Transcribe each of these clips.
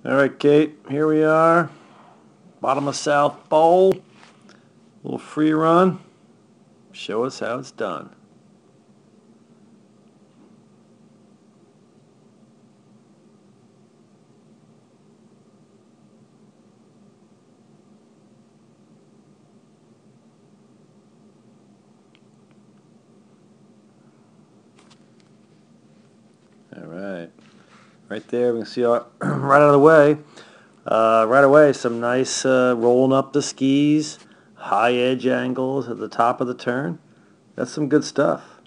All right, Kate, here we are. Bottom of South Bowl. Little free run. Show us how it's done. All right. Right there, we can see right out of the way. Right away, some nice rolling up the skis, high edge angles at the top of the turn. That's some good stuff.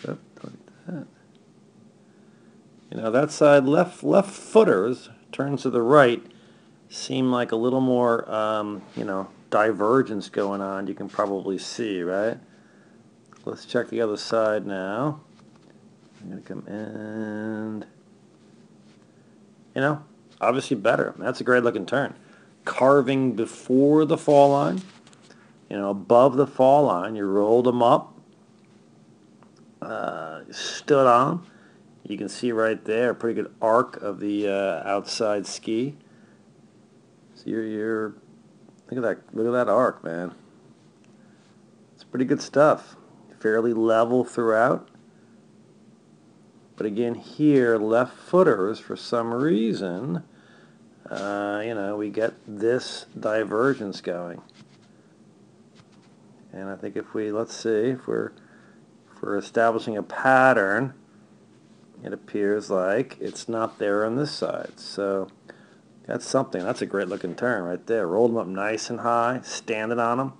Yep, like that. That side left footers turns to the right seem like a little more divergence going on. You can probably see, right? Let's check the other side now. I'm going to come in. Obviously better. That's a great looking turn. Carving before the fall line, above the fall line. You rolled them up, stood on 'em. You can see right there a pretty good arc of the outside ski. So you're look at that arc, man. It's pretty good stuff. Fairly level throughout. But again, here, left footers, for some reason, we get this divergence going. And I think let's see, if we're establishing a pattern, it appears like it's not there on this side. So that's something. That's a great looking turn right there. Rolled them up nice and high, standing on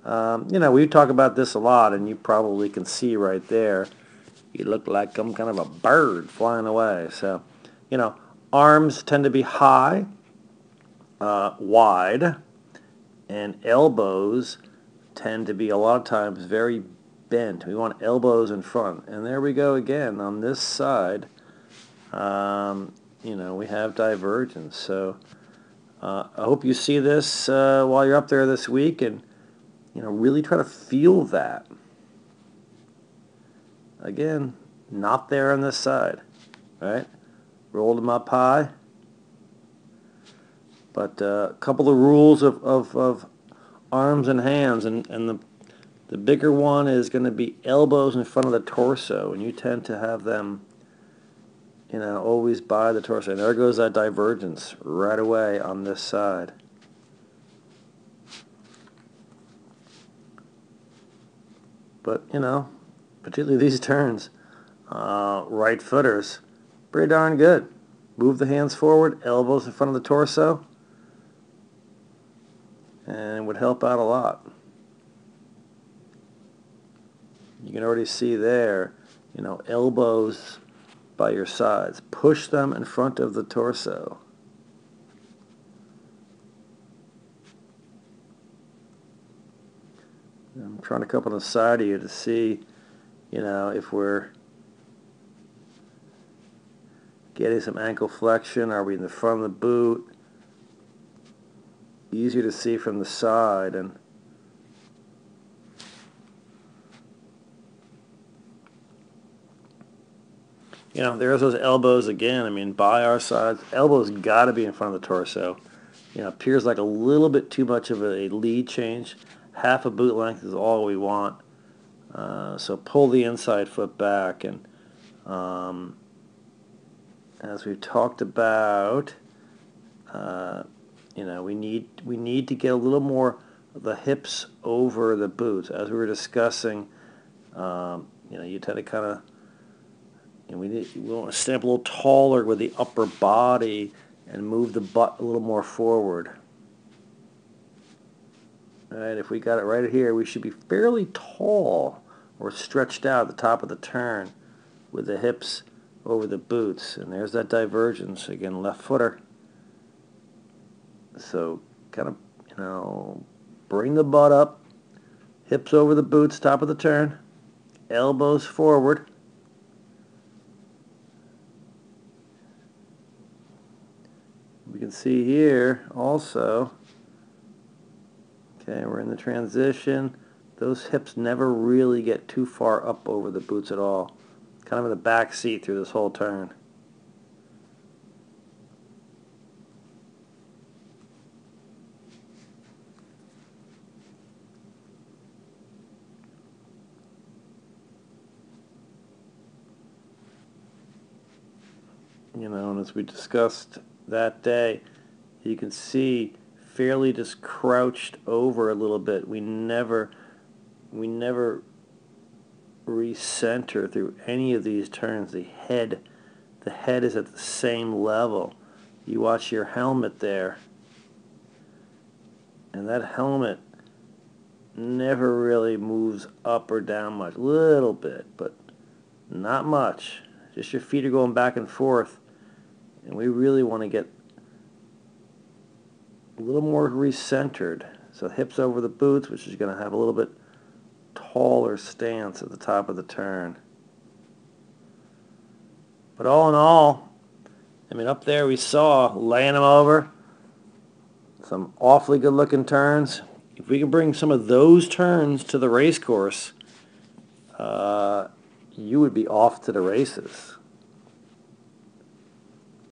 them. We talk about this a lot, and you probably can see right there. You look like I'm kind of a bird flying away. So, arms tend to be high, wide, and elbows tend to be a lot of times very bent. We want elbows in front. And there we go again on this side. We have divergence. So I hope you see this while you're up there this week, and really try to feel that. Again, not there on this side, right? Rolled them up high. But a couple of rules of arms and hands, and the bigger one is going to be elbows in front of the torso, and you tend to have them, always by the torso. And there goes that divergence right away on this side. But, particularly these turns, right footers, pretty darn good. Move the hands forward, elbows in front of the torso, and it would help out a lot. You can already see there, elbows by your sides. Push them in front of the torso. I'm trying to come on the side of you to see, if we're getting some ankle flexion. Are we in the front of the boot? Easier to see from the side. And there's those elbows again. I mean, by our sides, elbows got to be in front of the torso. Appears like a little bit too much of a lead change. Half a boot length is all we want. So pull the inside foot back, and as we've talked about, we need to get a little more of the hips over the boots. As we were discussing, you tend to kind of, we want to stand up a little taller with the upper body and move the butt a little more forward. All right, if we got it right here, we should be fairly tall or stretched out at the top of the turn with the hips over the boots. And there's that divergence. Again, left footer. So kind of, bring the butt up, hips over the boots, top of the turn, elbows forward. We can see here also, Okay, we're in the transition. Those hips never really get too far up over the boots at all. Kind of in the back seat through this whole turn. You know, and as we discussed that day, you can see fairly just crouched over a little bit. We never recenter through any of these turns. The head is at the same level. You watch your helmet there, and that helmet never really moves up or down much. Little bit, but not much. Just your feet are going back and forth, and we really want to get a little more recentered. So hips over the boots, which is going to have a little bit taller stance at the top of the turn. But all in all, I mean, up there we saw laying them over, some awfully good looking turns. If we can bring some of those turns to the race course, you would be off to the races.